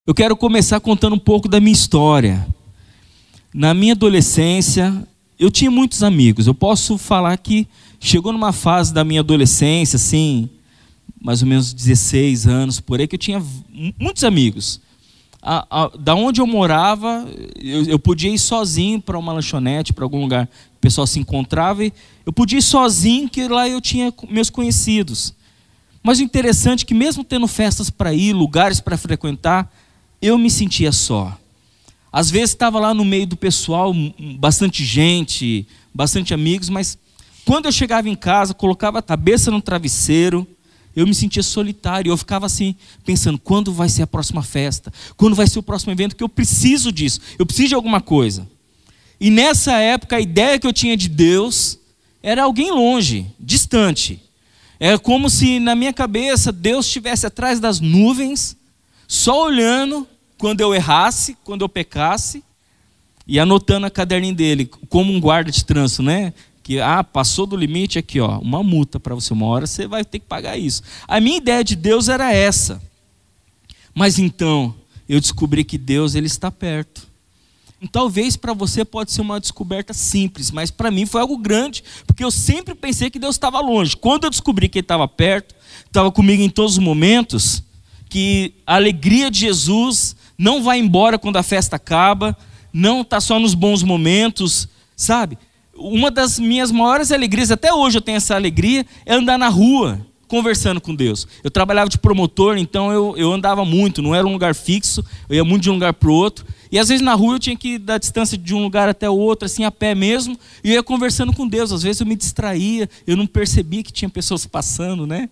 Eu quero começar contando um pouco da minha história. Na minha adolescência, eu tinha muitos amigos. Eu posso falar que chegou numa fase da minha adolescência, assim, mais ou menos 16 anos, por aí, que eu tinha muitos amigos. Da onde eu morava, eu podia ir sozinho para uma lanchonete, para algum lugar que o pessoal se encontrava, e eu podia ir sozinho, que lá eu tinha meus conhecidos. Mas o interessante é que mesmo tendo festas para ir, lugares para frequentar, eu me sentia só. Às vezes estava lá no meio do pessoal, bastante gente, bastante amigos, mas quando eu chegava em casa, colocava a cabeça no travesseiro, eu me sentia solitário. Eu ficava assim, pensando, quando vai ser a próxima festa? Quando vai ser o próximo evento? Que eu preciso disso, eu preciso de alguma coisa. E nessa época, a ideia que eu tinha de Deus era alguém longe, distante. Era como se na minha cabeça Deus estivesse atrás das nuvens, só olhando quando eu errasse, quando eu pecasse, e anotando a caderninha dele, como um guarda de trânsito, né? Que, passou do limite, aqui, ó, uma multa para você, uma hora você vai ter que pagar isso. A minha ideia de Deus era essa. Mas então, eu descobri que Deus, Ele está perto. E talvez para você pode ser uma descoberta simples, mas para mim foi algo grande, porque eu sempre pensei que Deus estava longe. Quando eu descobri que Ele estava perto, estava comigo em todos os momentos, que a alegria de Jesus não vai embora quando a festa acaba, não está só nos bons momentos, sabe? Uma das minhas maiores alegrias, até hoje eu tenho essa alegria, é andar na rua, conversando com Deus. Eu trabalhava de promotor, então eu andava muito, não era um lugar fixo, eu ia muito de um lugar para o outro, e às vezes na rua eu tinha que ir da distância de um lugar até o outro, assim a pé mesmo, e eu ia conversando com Deus. Às vezes eu me distraía, eu não percebia que tinha pessoas passando, né?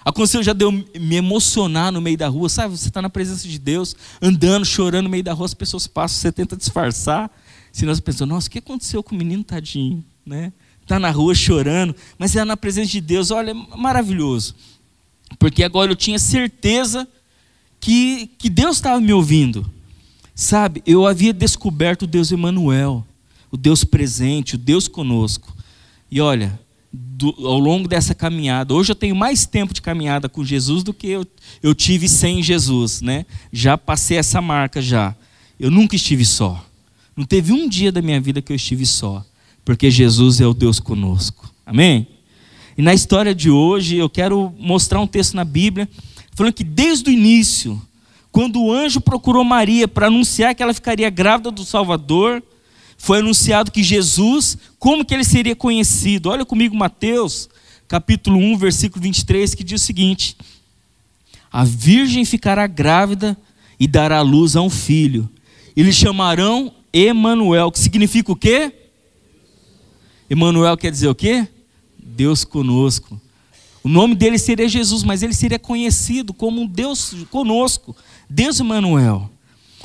Aconteceu já de eu me emocionar no meio da rua, sabe? Você está na presença de Deus, andando, chorando no meio da rua, as pessoas passam, você tenta disfarçar, senão você pensa, nossa, o que aconteceu com o menino tadinho, né? Está na rua chorando, mas é na presença de Deus. Olha, é maravilhoso, porque agora eu tinha certeza que Deus estava me ouvindo, sabe? Eu havia descoberto o Deus Emanuel, o Deus presente, o Deus conosco. E olha, ao longo dessa caminhada, hoje eu tenho mais tempo de caminhada com Jesus do que eu tive sem Jesus, né? Já passei essa marca já. Eu nunca estive só. Não teve um dia da minha vida que eu estive só, porque Jesus é o Deus conosco. Amém? E na história de hoje eu quero mostrar um texto na Bíblia falando que desde o início, quando o anjo procurou Maria para anunciar que ela ficaria grávida do Salvador, foi anunciado que Jesus, como que ele seria conhecido? Olha comigo Mateus, capítulo 1, versículo 23, que diz o seguinte: a virgem ficará grávida e dará à luz a um filho. E lhe chamarão Emanuel, que significa o quê? Emanuel quer dizer o quê? Deus conosco. O nome dele seria Jesus, mas ele seria conhecido como um Deus conosco, Deus Emanuel.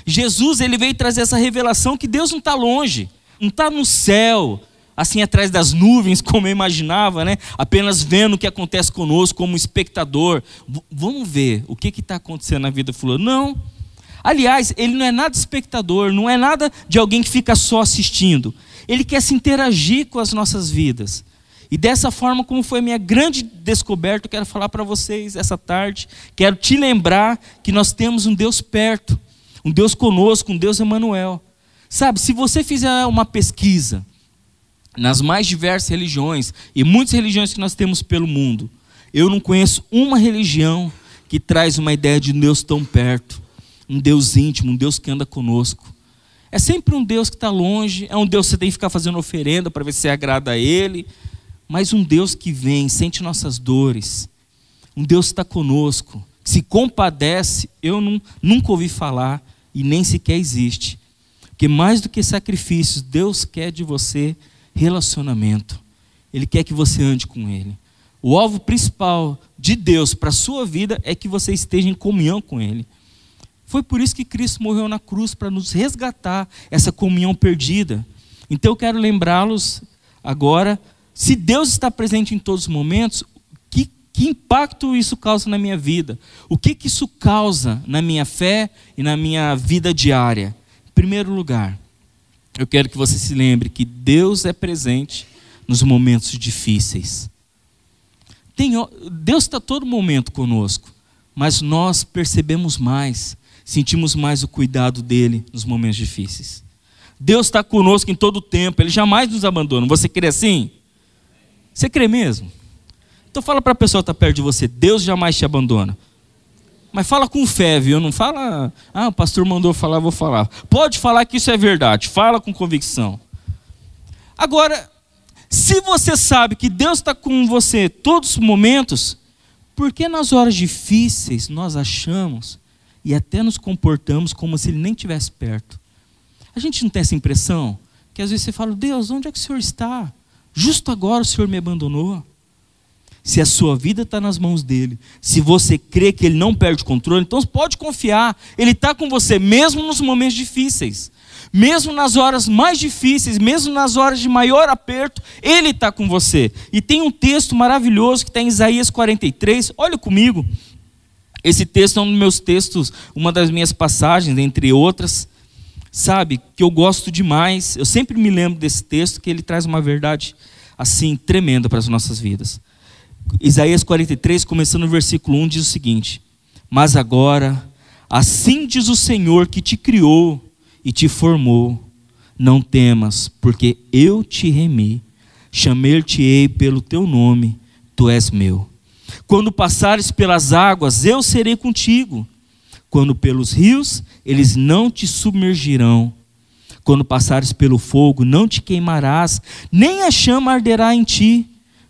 Jesus, ele veio trazer essa revelação que Deus não está longe, não está no céu, assim atrás das nuvens, como eu imaginava, né? Apenas vendo o que acontece conosco como espectador. Vamos ver o que está acontecendo na vida do fulano. Não. Aliás, ele não é nada espectador, não é nada de alguém que fica só assistindo. Ele quer se interagir com as nossas vidas. E dessa forma, como foi a minha grande descoberta, eu quero falar para vocês essa tarde, quero te lembrar que nós temos um Deus perto, um Deus conosco, um Deus Emanuel. Sabe, se você fizer uma pesquisa nas mais diversas religiões, e muitas religiões que nós temos pelo mundo, eu não conheço uma religião que traz uma ideia de um Deus tão perto, um Deus íntimo, um Deus que anda conosco. É sempre um Deus que está longe, é um Deus que você tem que ficar fazendo oferenda para ver se agrada a Ele, mas um Deus que vem, sente nossas dores, um Deus que está conosco, que se compadece, eu nunca ouvi falar e nem sequer existe. Porque mais do que sacrifícios, Deus quer de você relacionamento. Ele quer que você ande com Ele. O alvo principal de Deus para a sua vida é que você esteja em comunhão com Ele. Foi por isso que Cristo morreu na cruz, para nos resgatar essa comunhão perdida. Então eu quero lembrá-los agora, se Deus está presente em todos os momentos, que impacto isso causa na minha vida? O que isso causa na minha fé e na minha vida diária? Em primeiro lugar, eu quero que você se lembre que Deus é presente nos momentos difíceis. Deus está todo momento conosco, mas nós percebemos mais sentimos mais o cuidado dele nos momentos difíceis. Deus está conosco em todo o tempo, Ele jamais nos abandona. Você crê assim? Você crê mesmo? Então fala para a pessoa que está perto de você, Deus jamais te abandona. Mas fala com fé, viu? Não fala, o pastor mandou falar, vou falar. Pode falar que isso é verdade, fala com convicção. Agora, se você sabe que Deus está com você todos os momentos, por que nas horas difíceis nós achamos e até nos comportamos como se Ele nem estivesse perto? A gente não tem essa impressão? Que às vezes você fala, Deus, onde é que o Senhor está? Justo agora o Senhor me abandonou. Se a sua vida está nas mãos dEle, se você crê que Ele não perde o controle, então pode confiar, Ele está com você, mesmo nos momentos difíceis. Mesmo nas horas mais difíceis, mesmo nas horas de maior aperto, Ele está com você. E tem um texto maravilhoso que está em Isaías 43, olha comigo. Esse texto é um dos meus textos, uma das minhas passagens, entre outras, sabe, que eu gosto demais. Eu sempre me lembro desse texto, que ele traz uma verdade assim, tremenda para as nossas vidas. Isaías 43, começando no versículo 1, diz o seguinte: mas agora, assim diz o Senhor que te criou e te formou, não temas, porque eu te remi, chamar-te-ei pelo teu nome, tu és meu. Quando passares pelas águas, eu serei contigo. Quando pelos rios, eles não te submergirão. Quando passares pelo fogo, não te queimarás, nem a chama arderá em ti,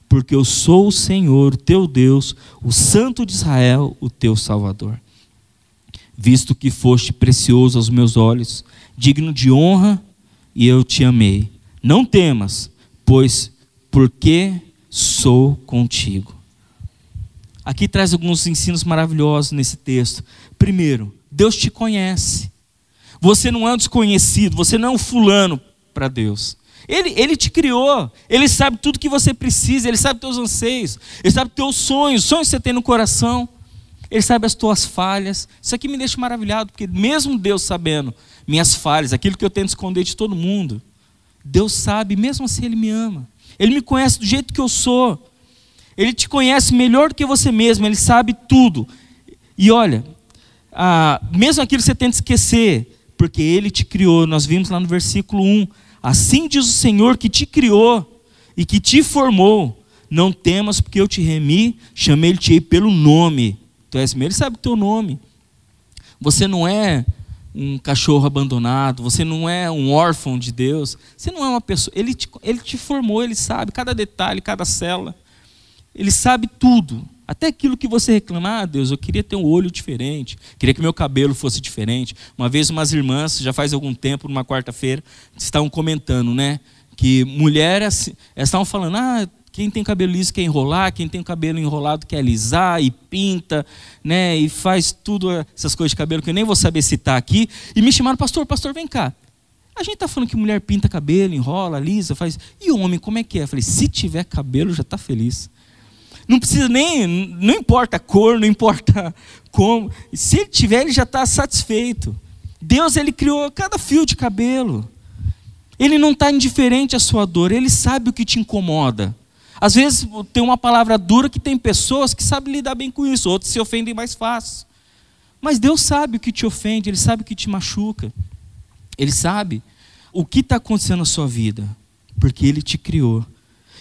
porque eu sou o Senhor, o teu Deus, o Santo de Israel, o teu Salvador. Visto que foste precioso aos meus olhos, digno de honra, e eu te amei. Não temas, pois porque sou contigo. Aqui traz alguns ensinos maravilhosos nesse texto. Primeiro, Deus te conhece. Você não é um desconhecido, você não é um fulano para Deus. Ele te criou, Ele sabe tudo que você precisa, Ele sabe teus anseios, Ele sabe teus sonhos que você tem no coração. Ele sabe as tuas falhas. Isso aqui me deixa maravilhado, porque mesmo Deus sabendo minhas falhas, aquilo que eu tento esconder de todo mundo, Deus sabe, mesmo assim Ele me ama. Ele me conhece do jeito que eu sou. Ele te conhece melhor do que você mesmo, Ele sabe tudo. E olha, mesmo aquilo que você tenta esquecer, porque Ele te criou, nós vimos lá no versículo 1, assim diz o Senhor que te criou e que te formou, não temas porque eu te remi, chamei-te pelo nome. Tu és meu, Ele sabe o teu nome. Você não é um cachorro abandonado, você não é um órfão de Deus, você não é uma pessoa, Ele te formou, Ele sabe cada detalhe, cada célula, Ele sabe tudo, até aquilo que você reclama, Deus, eu queria ter um olho diferente, queria que meu cabelo fosse diferente. Uma vez umas irmãs, já faz algum tempo, numa quarta-feira, estavam comentando, né, que mulher, elas estavam falando, quem tem cabelo liso quer enrolar, quem tem cabelo enrolado quer alisar e pinta, né, e faz tudo essas coisas de cabelo que eu nem vou saber citar aqui. E me chamaram, pastor, vem cá. A gente está falando que mulher pinta cabelo, enrola, alisa, faz. E o homem, como é que é? Eu falei, se tiver cabelo, já está feliz. Não precisa não importa a cor, não importa como. Se ele tiver, ele já está satisfeito. Deus, Ele criou cada fio de cabelo. Ele não está indiferente à sua dor, Ele sabe o que te incomoda. Às vezes tem uma palavra dura que tem pessoas que sabem lidar bem com isso, outros se ofendem mais fácil. Mas Deus sabe o que te ofende, Ele sabe o que te machuca. Ele sabe o que está acontecendo na sua vida, porque Ele te criou.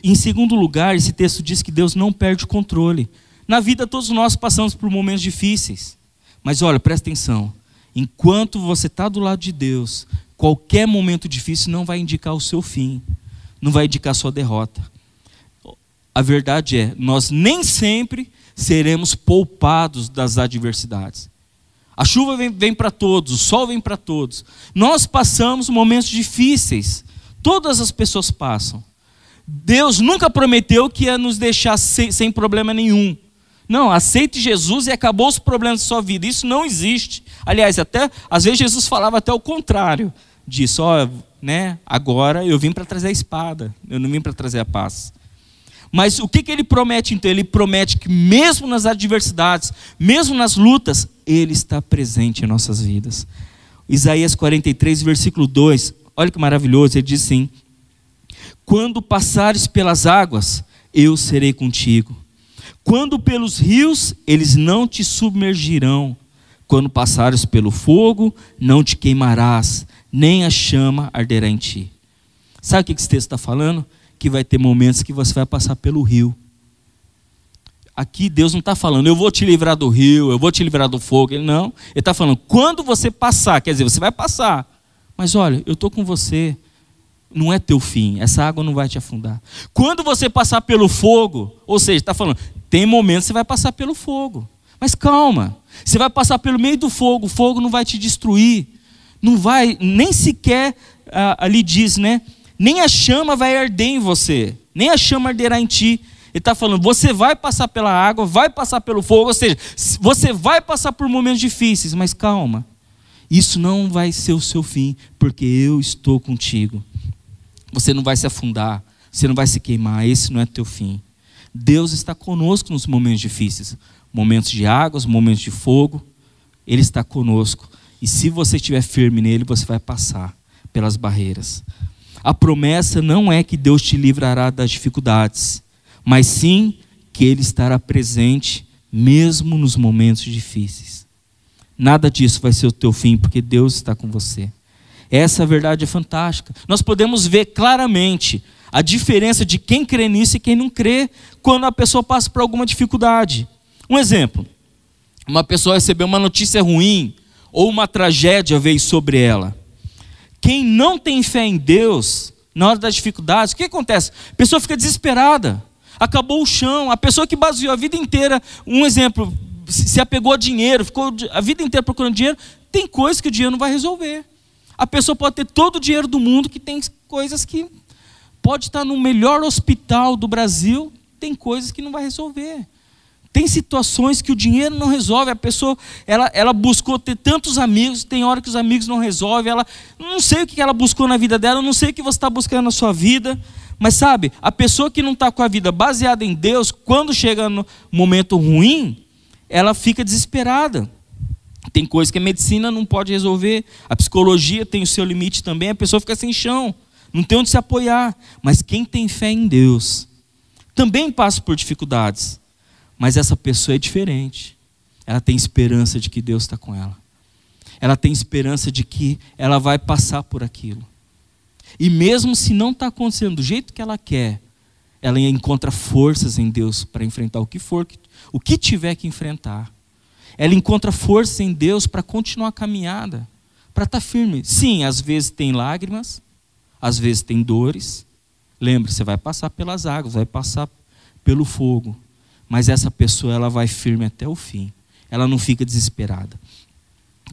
E em segundo lugar, esse texto diz que Deus não perde o controle. Na vida todos nós passamos por momentos difíceis. Mas olha, presta atenção. Enquanto você está do lado de Deus, qualquer momento difícil não vai indicar o seu fim. Não vai indicar a sua derrota. A verdade é, nós nem sempre seremos poupados das adversidades. A chuva vem para todos, o sol vem para todos. Nós passamos momentos difíceis. Todas as pessoas passam. Deus nunca prometeu que ia nos deixar sem problema nenhum. Não, aceite Jesus e acabou os problemas da sua vida. Isso não existe. Aliás, até às vezes Jesus falava até o contrário disso. Agora eu vim para trazer a espada, eu não vim para trazer a paz. Mas o que Ele promete então? Ele promete que mesmo nas adversidades, mesmo nas lutas, Ele está presente em nossas vidas. Isaías 43, versículo 2, olha que maravilhoso, ele diz assim: quando passares pelas águas, eu serei contigo. Quando pelos rios, eles não te submergirão, Quando passares pelo fogo, não te queimarás, nem a chama arderá em ti. Sabe o que esse texto está falando? Que vai ter momentos que você vai passar pelo rio. Aqui Deus não está falando, eu vou te livrar do rio, eu vou te livrar do fogo. Ele está falando, quando você passar, quer dizer, você vai passar. Mas olha, eu estou com você, não é teu fim, essa água não vai te afundar. Quando você passar pelo fogo, ou seja, está falando, tem momentos que você vai passar pelo fogo. Mas calma, você vai passar pelo meio do fogo, o fogo não vai te destruir. Não vai, nem sequer, ali diz, né? Nem a chama vai arder em você, nem a chama arderá em ti. Ele está falando, você vai passar pela água, vai passar pelo fogo, ou seja, você vai passar por momentos difíceis, mas calma, isso não vai ser o seu fim, porque eu estou contigo. Você não vai se afundar, você não vai se queimar, esse não é teu fim. Deus está conosco nos momentos difíceis, momentos de águas, momentos de fogo, Ele está conosco. E se você estiver firme nele, você vai passar pelas barreiras. A promessa não é que Deus te livrará das dificuldades, mas sim que Ele estará presente mesmo nos momentos difíceis. Nada disso vai ser o teu fim, porque Deus está com você. Essa verdade é fantástica. Nós podemos ver claramente a diferença de quem crê nisso e quem não crê quando a pessoa passa por alguma dificuldade. Um exemplo, uma pessoa recebeu uma notícia ruim ou uma tragédia veio sobre ela. Quem não tem fé em Deus, na hora das dificuldades, o que acontece? A pessoa fica desesperada. Acabou o chão, a pessoa que baseou a vida inteira, um exemplo, se apegou a dinheiro, ficou a vida inteira procurando dinheiro, tem coisas que o dinheiro não vai resolver. A pessoa pode ter todo o dinheiro do mundo, que tem coisas que pode estar no melhor hospital do Brasil, tem coisas que não vai resolver. Tem situações que o dinheiro não resolve, a pessoa, ela buscou ter tantos amigos, tem hora que os amigos não resolvem, ela não sei o que ela buscou na vida dela, não sei o que você está buscando na sua vida, mas sabe, a pessoa que não está com a vida baseada em Deus, quando chega no momento ruim, ela fica desesperada. Tem coisas que a medicina não pode resolver, a psicologia tem o seu limite também, a pessoa fica sem chão, não tem onde se apoiar. Mas quem tem fé em Deus também passa por dificuldades, mas essa pessoa é diferente. Ela tem esperança de que Deus está com ela. Ela tem esperança de que ela vai passar por aquilo. E mesmo se não está acontecendo do jeito que ela quer, ela encontra forças em Deus para enfrentar o que for, o que tiver que enfrentar. Ela encontra força em Deus para continuar a caminhada, para estar firme. Sim, às vezes tem lágrimas, às vezes tem dores. Lembre, você vai passar pelas águas, vai passar pelo fogo. Mas essa pessoa, ela vai firme até o fim. Ela não fica desesperada.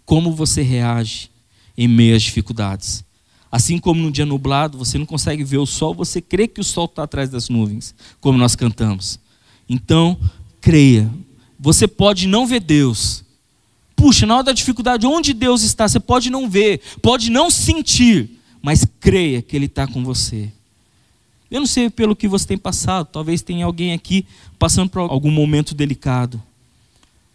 Como você reage em meio às dificuldades? Assim como num dia nublado, você não consegue ver o sol, você crê que o sol está atrás das nuvens, como nós cantamos. Então, creia. Você pode não ver Deus. Puxa, na hora da dificuldade, onde Deus está? Você pode não ver, pode não sentir, mas creia que Ele está com você. Eu não sei pelo que você tem passado, talvez tenha alguém aqui passando por algum momento delicado.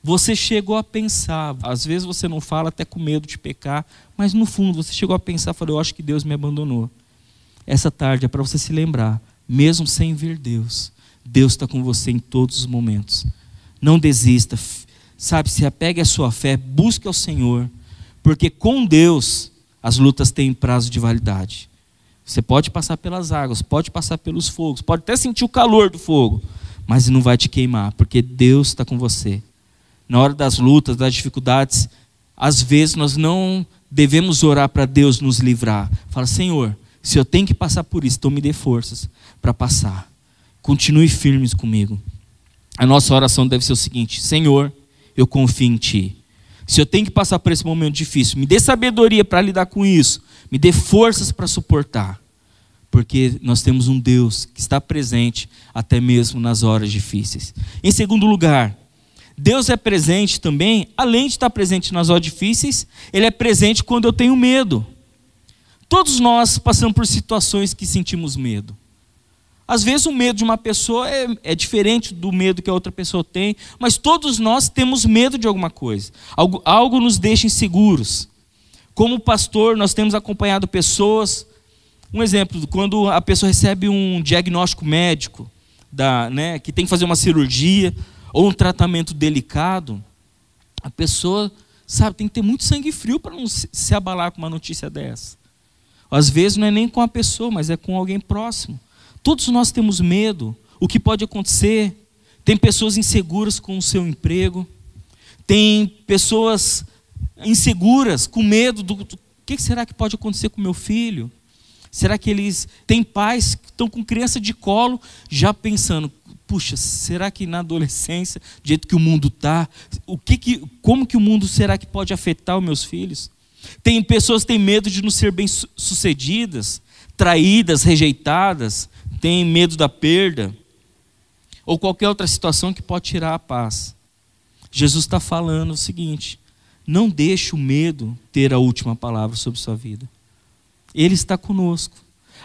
Você chegou a pensar, às vezes você não fala até com medo de pecar, mas no fundo você chegou a pensar, falou, eu acho que Deus me abandonou. Essa tarde é para você se lembrar, mesmo sem ver Deus, Deus está com você em todos os momentos. Não desista, sabe, se apegue à sua fé, busque ao Senhor, porque com Deus as lutas têm prazo de validade. Você pode passar pelas águas, pode passar pelos fogos, pode até sentir o calor do fogo, mas não vai te queimar, porque Deus está com você. Na hora das lutas, das dificuldades, às vezes nós não devemos orar para Deus nos livrar. Fala, Senhor, se eu tenho que passar por isso, então me dê forças para passar. Continue firmes comigo. A nossa oração deve ser o seguinte, Senhor, eu confio em Ti. Se eu tenho que passar por esse momento difícil, me dê sabedoria para lidar com isso, me dê forças para suportar. Porque nós temos um Deus que está presente até mesmo nas horas difíceis. Em segundo lugar, Deus é presente também, além de estar presente nas horas difíceis, Ele é presente quando eu tenho medo. Todos nós passamos por situações que sentimos medo. Às vezes o medo de uma pessoa é diferente do medo que a outra pessoa tem, mas todos nós temos medo de alguma coisa. Algo nos deixa inseguros. Como pastor, nós temos acompanhado pessoas, um exemplo, quando a pessoa recebe um diagnóstico médico, que tem que fazer uma cirurgia, ou um tratamento delicado, a pessoa Sabe, tem que ter muito sangue frio para não se abalar com uma notícia dessa. Às vezes não é nem com a pessoa, mas é com alguém próximo. Todos nós temos medo. O que pode acontecer? Tem pessoas inseguras com o seu emprego. Tem pessoas inseguras, com medo do que será que pode acontecer com meu filho? Será que eles... Tem pais que estão com criança de colo, já pensando, puxa, será que na adolescência, do jeito que o mundo está, como que o mundo será que pode afetar os meus filhos? Tem pessoas que têm medo de não ser bem-sucedidas, traídas, rejeitadas, têm medo da perda, ou qualquer outra situação que pode tirar a paz. Jesus está falando o seguinte: não deixe o medo ter a última palavra sobre sua vida. Ele está conosco.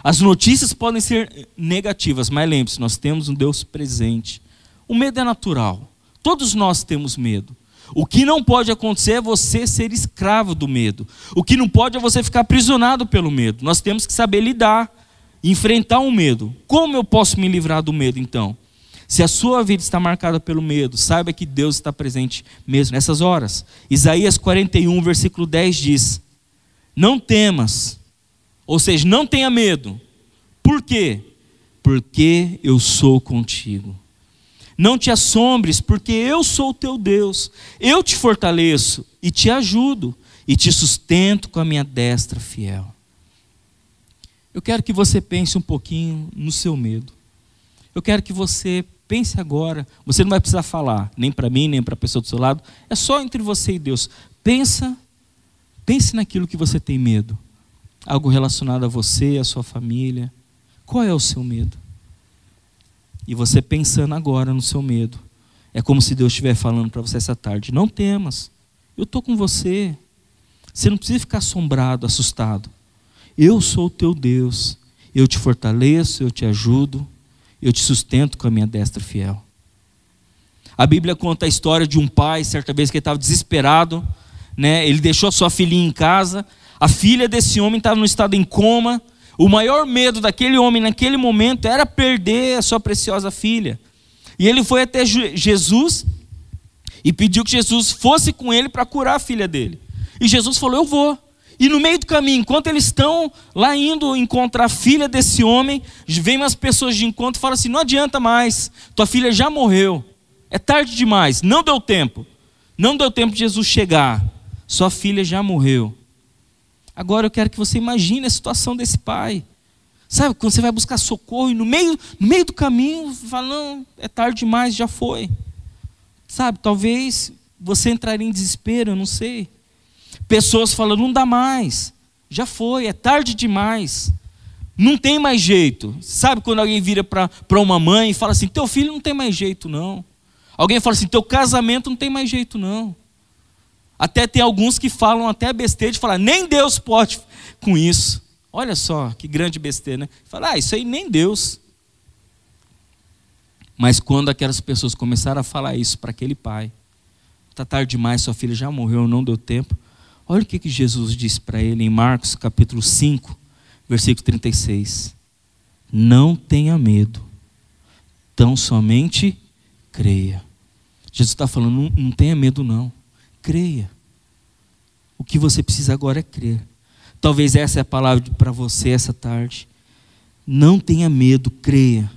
As notícias podem ser negativas, mas lembre-se, nós temos um Deus presente. O medo é natural. Todos nós temos medo. O que não pode acontecer é você ser escravo do medo. O que não pode é você ficar aprisionado pelo medo. Nós temos que saber lidar, enfrentar o medo. Como eu posso me livrar do medo então? Se a sua vida está marcada pelo medo, saiba que Deus está presente mesmo nessas horas. Isaías 41, versículo 10 diz: não temas, ou seja, não tenha medo. Por quê? Porque eu sou contigo. Não te assombres, porque eu sou o teu Deus. Eu te fortaleço e te ajudo e te sustento com a minha destra fiel. Eu quero que você pense um pouquinho no seu medo. Eu quero que você pense agora. Você não vai precisar falar, nem para mim, nem para a pessoa do seu lado. É só entre você e Deus. Pense naquilo que você tem medo. Algo relacionado a você, a sua família. Qual é o seu medo? E você pensando agora no seu medo, é como se Deus estivesse falando para você essa tarde: não temas, eu estou com você. Você não precisa ficar assombrado, assustado. Eu sou o teu Deus, eu te fortaleço, eu te ajudo, eu te sustento com a minha destra fiel. A Bíblia conta a história de um pai, certa vez que ele estava desesperado, né? Ele deixou a sua filhinha em casa, a filha desse homem estava no estado em coma. O maior medo daquele homem naquele momento era perder a sua preciosa filha. E ele foi até Jesus e pediu que Jesus fosse com ele para curar a filha dele. E Jesus falou: eu vou. E no meio do caminho, enquanto eles estão lá indo encontrar a filha desse homem, vem umas pessoas de encontro e falam assim: não adianta mais, tua filha já morreu, é tarde demais, não deu tempo de Jesus chegar, sua filha já morreu. Agora eu quero que você imagine a situação desse pai. Sabe, quando você vai buscar socorro e no meio do caminho, fala: não, é tarde demais, já foi. Sabe, talvez você entraria em desespero, eu não sei. Pessoas falam: não dá mais, já foi, é tarde demais, não tem mais jeito. Sabe quando alguém vira para uma mãe e fala assim: teu filho não tem mais jeito não. Alguém fala assim: teu casamento não tem mais jeito não. Até tem alguns que falam até a besteira de falar: nem Deus pode com isso. Olha só que grande besteira, né? Fala: isso aí nem Deus. Mas quando aquelas pessoas começaram a falar isso para aquele pai: está tarde demais, sua filha já morreu, não deu tempo. Olha o que Jesus disse para ele em Marcos capítulo 5, versículo 36. Não tenha medo, tão somente creia. Jesus está falando: não tenha medo não. Creia. O que você precisa agora é crer. Talvez essa é a palavra para você essa tarde. Não tenha medo, creia.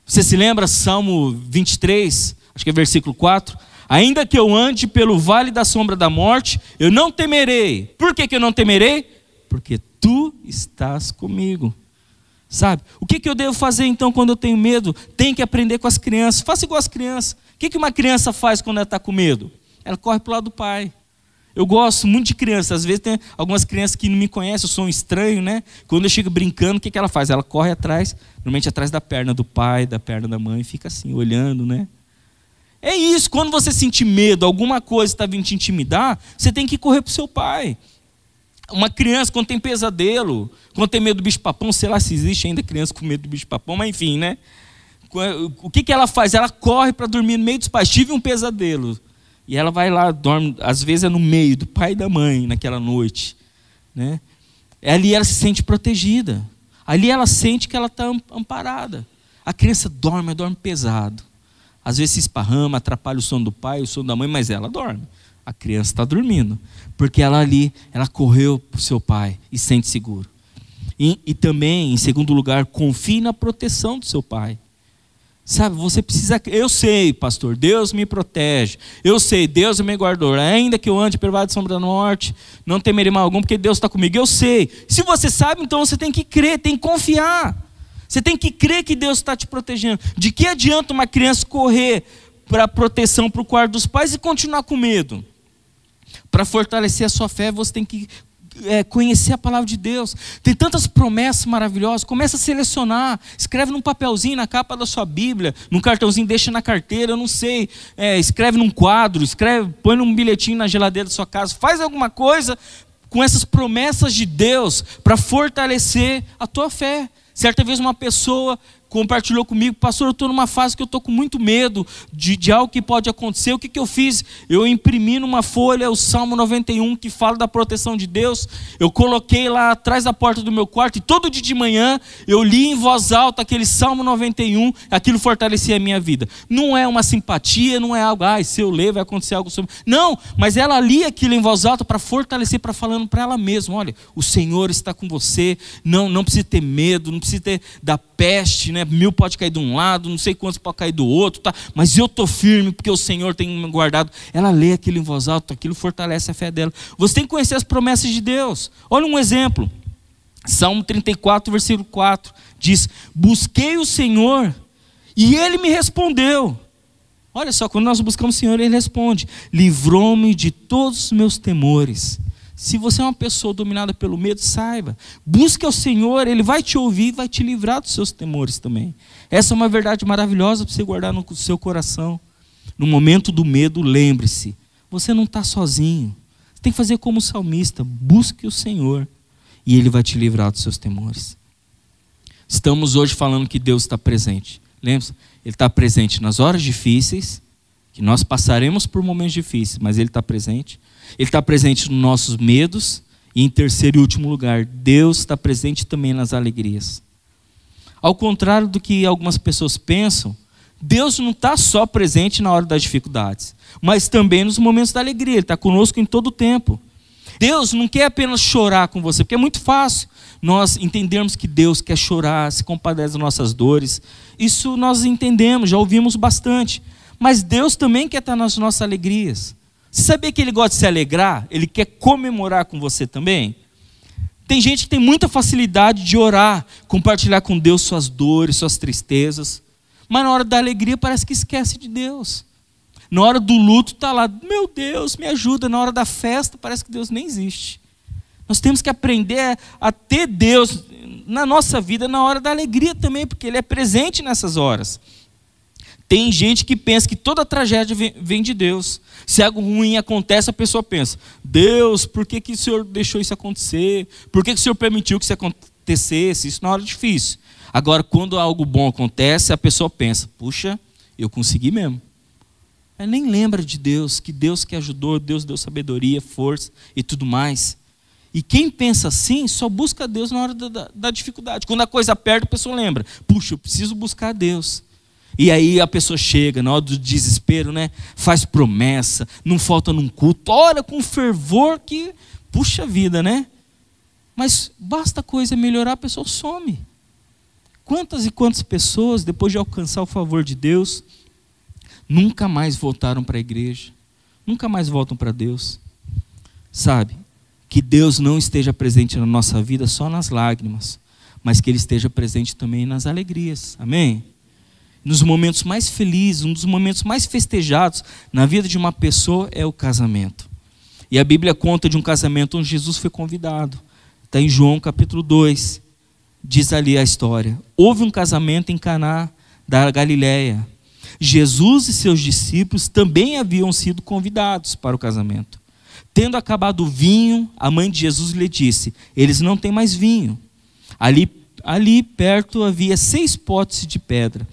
Você se lembra Salmo 23, acho que é versículo 4? Ainda que eu ande pelo vale da sombra da morte, eu não temerei. Por que eu não temerei? Porque tu estás comigo. Sabe? O que eu devo fazer então quando eu tenho medo? Tem que aprender com as crianças. Faça igual as crianças. O que uma criança faz quando ela está com medo? Ela corre para o lado do pai. Eu gosto muito de crianças. Às vezes tem algumas crianças que não me conhecem, eu sou um estranho, né? Quando eu chego brincando, o que ela faz? Ela corre atrás, normalmente atrás da perna do pai, da perna da mãe, fica assim, olhando, né? É isso, quando você sentir medo, alguma coisa está vindo te intimidar, você tem que correr para o seu pai. Uma criança, quando tem pesadelo, quando tem medo do bicho-papão, sei lá se existe ainda criança com medo do bicho-papão, mas enfim, né? O que ela faz? Ela corre para dormir no meio dos pais. Tive um pesadelo. E ela vai lá, dorme, às vezes é no meio do pai e da mãe naquela noite, né? Ali ela se sente protegida. Ali ela sente que ela está amparada. A criança dorme pesado. Às vezes se esparrama, atrapalha o sono do pai, o sono da mãe, mas ela dorme. A criança está dormindo, porque ela correu para o seu pai e sente seguro. E também, em segundo lugar, confie na proteção do seu pai. Sabe, você precisa... Eu sei, pastor, Deus me protege. Eu sei, Deus é meu guardador. Ainda que eu ande pelo vale de sombra da morte, não temerei mal algum, porque Deus está comigo. Eu sei. Se você sabe, então você tem que crer, tem que confiar. Você tem que crer que Deus está te protegendo. De que adianta uma criança correr para a proteção, para o quarto dos pais e continuar com medo? Para fortalecer a sua fé, você tem que conhecer a palavra de Deus. Tem tantas promessas maravilhosas. Começa a selecionar, escreve num papelzinho na capa da sua Bíblia, num cartãozinho, deixa na carteira, eu não sei, escreve num quadro, põe num bilhetinho na geladeira da sua casa, faz alguma coisa com essas promessas de Deus para fortalecer a tua fé. Certa vez uma pessoa compartilhou comigo: pastor, eu estou numa fase que eu estou com muito medo de algo que pode acontecer. O que eu fiz? Eu imprimi numa folha o Salmo 91, que fala da proteção de Deus. Eu coloquei lá atrás da porta do meu quarto, e todo dia de manhã eu li em voz alta aquele Salmo 91, aquilo fortalecia a minha vida. Não é uma simpatia, não é algo, se eu ler vai acontecer algo sobre... Não, mas ela lia aquilo em voz alta para fortalecer, para falando para ela mesma: olha, o Senhor está com você, não precisa ter medo, não precisa ter da peste, né? 1000 pode cair de um lado, não sei quantos pode cair do outro, tá? Mas eu estou firme porque o Senhor tem me guardado. Ela lê aquilo em voz alta, aquilo fortalece a fé dela. Você tem que conhecer as promessas de Deus. Olha um exemplo. Salmo 34, versículo 4 diz: busquei o Senhor e Ele me respondeu. Olha só, quando nós buscamos o Senhor, Ele responde: livrou-me de todos os meus temores. Se você é uma pessoa dominada pelo medo, saiba, busque ao Senhor, Ele vai te ouvir, vai te livrar dos seus temores também. Essa é uma verdade maravilhosa para você guardar no seu coração. No momento do medo, lembre-se, você não está sozinho. Você tem que fazer como o salmista: busque o Senhor e Ele vai te livrar dos seus temores. Estamos hoje falando que Deus está presente. Lembre-se, Ele está presente nas horas difíceis, que nós passaremos por momentos difíceis, mas Ele está presente. Ele está presente nos nossos medos. E em terceiro e último lugar, Deus está presente também nas alegrias. Ao contrário do que algumas pessoas pensam, Deus não está só presente na hora das dificuldades, mas também nos momentos da alegria. Ele está conosco em todo o tempo. Deus não quer apenas chorar com você, porque é muito fácil nós entendermos que Deus quer chorar, se compadece das nossas dores. Isso nós entendemos, já ouvimos bastante. Mas Deus também quer estar nas nossas alegrias. Você sabia que Ele gosta de se alegrar? Ele quer comemorar com você também? Tem gente que tem muita facilidade de orar, compartilhar com Deus suas dores, suas tristezas. Mas na hora da alegria parece que esquece de Deus. Na hora do luto está lá: meu Deus, me ajuda. Na hora da festa parece que Deus nem existe. Nós temos que aprender a ter Deus na nossa vida na hora da alegria também, porque Ele é presente nessas horas. Tem gente que pensa que toda tragédia vem de Deus. Se algo ruim acontece, a pessoa pensa: Deus, por que o Senhor deixou isso acontecer? Por que o Senhor permitiu que isso acontecesse? Isso na hora difícil. Agora, quando algo bom acontece, a pessoa pensa: puxa, eu consegui mesmo. Ela nem lembra de Deus, que Deus que ajudou, Deus deu sabedoria, força e tudo mais. E quem pensa assim, só busca Deus na hora da dificuldade. Quando a coisa aperta, a pessoa lembra: puxa, eu preciso buscar Deus. E aí a pessoa chega na hora do desespero, né? Faz promessa, não falta num culto, ora com fervor que, puxa vida, né? Mas basta a coisa melhorar, a pessoa some. Quantas e quantas pessoas, depois de alcançar o favor de Deus, nunca mais voltaram para a igreja, nunca mais voltam para Deus? Sabe, que Deus não esteja presente na nossa vida só nas lágrimas, mas que Ele esteja presente também nas alegrias, amém? Nos momentos mais felizes, um dos momentos mais festejados na vida de uma pessoa é o casamento. E a Bíblia conta de um casamento onde Jesus foi convidado. Está em João capítulo 2, diz ali a história: houve um casamento em Caná da Galileia. Jesus e seus discípulos também haviam sido convidados para o casamento. Tendo acabado o vinho, a mãe de Jesus lhe disse: eles não têm mais vinho. Ali perto havia 6 potes de pedra.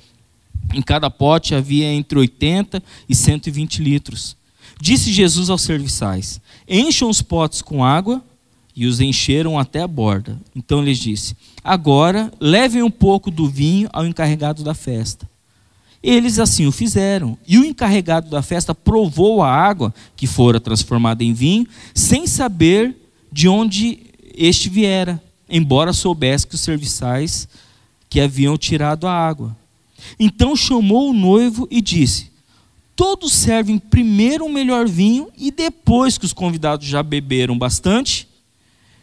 Em cada pote havia entre 80 e 120 litros. Disse Jesus aos serviçais: encham os potes com água. E os encheram até a borda. Então lhes disse: agora levem um pouco do vinho ao encarregado da festa. Eles assim o fizeram. E o encarregado da festa provou a água que fora transformada em vinho, sem saber de onde este viera, embora soubesse que os serviçais que haviam tirado a água. Então chamou o noivo e disse: todos servem primeiro o melhor vinho, e depois que os convidados já beberam bastante,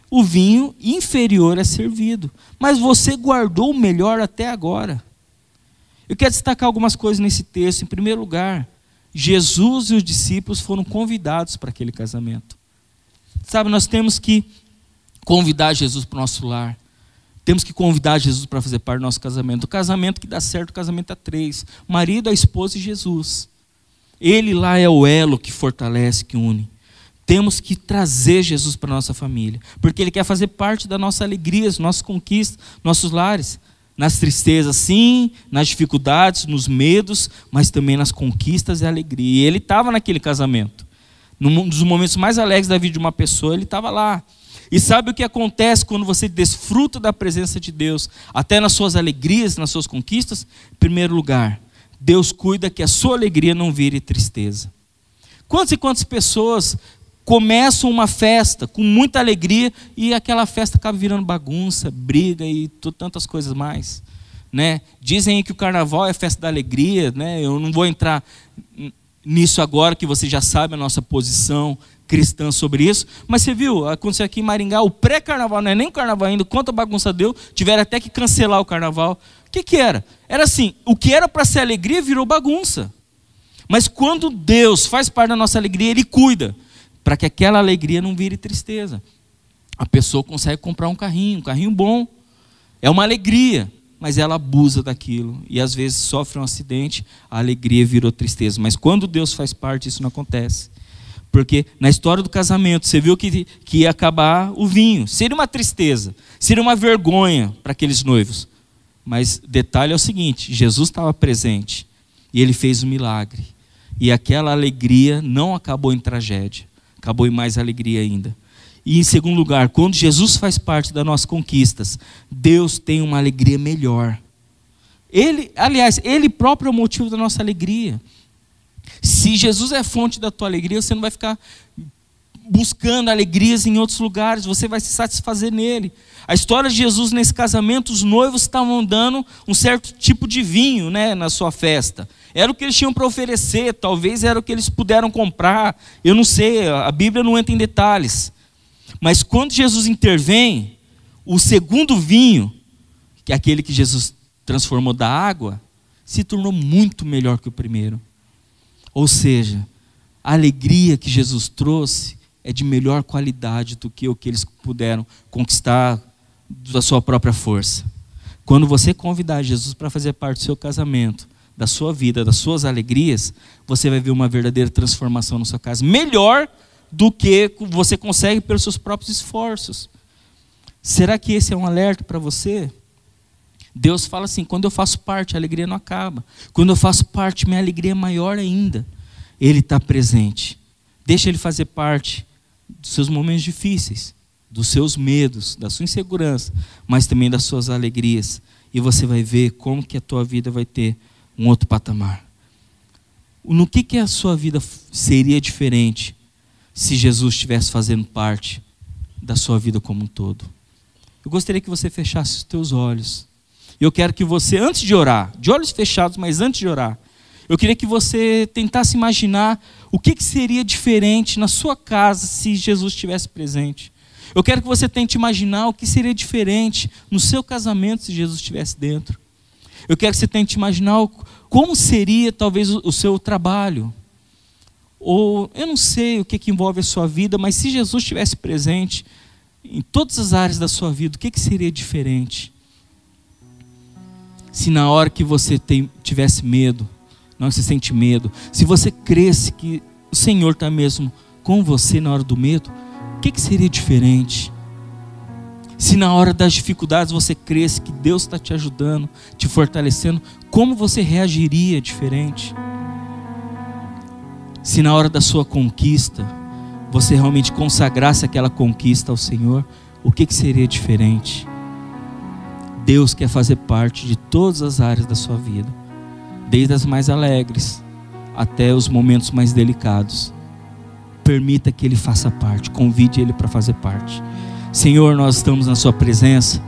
o vinho inferior é servido. Mas você guardou o melhor até agora. Eu quero destacar algumas coisas nesse texto. Em primeiro lugar, Jesus e os discípulos foram convidados para aquele casamento. Sabe, nós temos que convidar Jesus para o nosso lar. Temos que convidar Jesus para fazer parte do nosso casamento. O casamento que dá certo, o casamento a três: o marido, a esposa e Jesus. Ele lá é o elo que fortalece, que une. Temos que trazer Jesus para a nossa família, porque Ele quer fazer parte da nossa alegria, das nossas conquistas, nossos lares. Nas tristezas, sim, nas dificuldades, nos medos, mas também nas conquistas e alegria. E Ele estava naquele casamento. Num dos momentos mais alegres da vida de uma pessoa, Ele estava lá. E sabe o que acontece quando você desfruta da presença de Deus, até nas suas alegrias, nas suas conquistas? Em primeiro lugar, Deus cuida que a sua alegria não vire tristeza. Quantas e quantas pessoas começam uma festa com muita alegria e aquela festa acaba virando bagunça, briga e tantas coisas mais, né? Dizem aí que o carnaval é festa da alegria, né? Eu não vou entrar nisso agora, que você já sabe a nossa posição cristã sobre isso, mas você viu, aconteceu aqui em Maringá, o pré-carnaval, não é nem o carnaval ainda, quanta bagunça deu, tiveram até que cancelar o carnaval. O que era? Era assim, o que era para ser alegria virou bagunça. Mas quando Deus faz parte da nossa alegria, Ele cuida para que aquela alegria não vire tristeza. A pessoa consegue comprar um carrinho bom, é uma alegria, mas ela abusa daquilo, e às vezes sofre um acidente, a alegria virou tristeza. Mas quando Deus faz parte, isso não acontece. Porque na história do casamento, você viu que ia acabar o vinho, seria uma tristeza, seria uma vergonha para aqueles noivos. Mas detalhe é o seguinte: Jesus estava presente, e Ele fez um milagre, e aquela alegria não acabou em tragédia, acabou em mais alegria ainda. E em segundo lugar, quando Jesus faz parte das nossas conquistas, Deus tem uma alegria melhor. Ele próprio é o motivo da nossa alegria. Se Jesus é fonte da tua alegria, você não vai ficar buscando alegrias em outros lugares, você vai se satisfazer nele. A história de Jesus nesse casamento, os noivos estavam dando um certo tipo de vinho, né, na sua festa. Era o que eles tinham para oferecer, talvez era o que eles puderam comprar, eu não sei, a Bíblia não entra em detalhes. Mas quando Jesus intervém, o segundo vinho, que é aquele que Jesus transformou da água, se tornou muito melhor que o primeiro. Ou seja, a alegria que Jesus trouxe é de melhor qualidade do que o que eles puderam conquistar da sua própria força. Quando você convidar Jesus para fazer parte do seu casamento, da sua vida, das suas alegrias, você vai ver uma verdadeira transformação na sua casa, melhor do que você consegue pelos seus próprios esforços. Será que esse é um alerta para você? Deus fala assim: quando eu faço parte, a alegria não acaba. Quando eu faço parte, minha alegria é maior ainda. Ele está presente. Deixa Ele fazer parte dos seus momentos difíceis, dos seus medos, da sua insegurança, mas também das suas alegrias. E você vai ver como que a tua vida vai ter um outro patamar. No que a sua vida seria diferente se Jesus estivesse fazendo parte da sua vida como um todo? Eu gostaria que você fechasse os teus olhos. Eu quero que você, antes de orar, de olhos fechados, mas antes de orar, eu queria que você tentasse imaginar o que seria diferente na sua casa se Jesus estivesse presente. Eu quero que você tente imaginar o que seria diferente no seu casamento se Jesus estivesse dentro. Eu quero que você tente imaginar como seria talvez o seu trabalho. Ou eu não sei o que envolve a sua vida, mas se Jesus estivesse presente em todas as áreas da sua vida, o que seria diferente? Se na hora que você tivesse medo, na hora que você sente medo, se você cresce que o Senhor está mesmo com você na hora do medo, o que seria diferente? Se na hora das dificuldades você cresce que Deus está te ajudando, te fortalecendo, como você reagiria diferente? Se na hora da sua conquista, você realmente consagrasse aquela conquista ao Senhor, o que seria diferente? Deus quer fazer parte de todas as áreas da sua vida. desde as mais alegres até os momentos mais delicados. Permita que Ele faça parte, convide Ele para fazer parte. Senhor, nós estamos na Sua presença,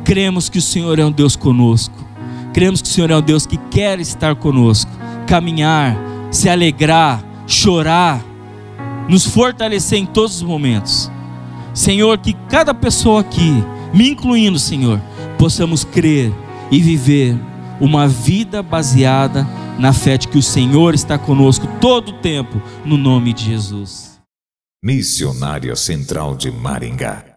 cremos que o Senhor é um Deus conosco, cremos que o Senhor é um Deus que quer estar conosco, caminhar, se alegrar, chorar, nos fortalecer em todos os momentos. Senhor, que cada pessoa aqui, me incluindo, Senhor, possamos crer e viver uma vida baseada na fé de que o Senhor está conosco todo o tempo, no nome de Jesus. Missionária Central de Maringá.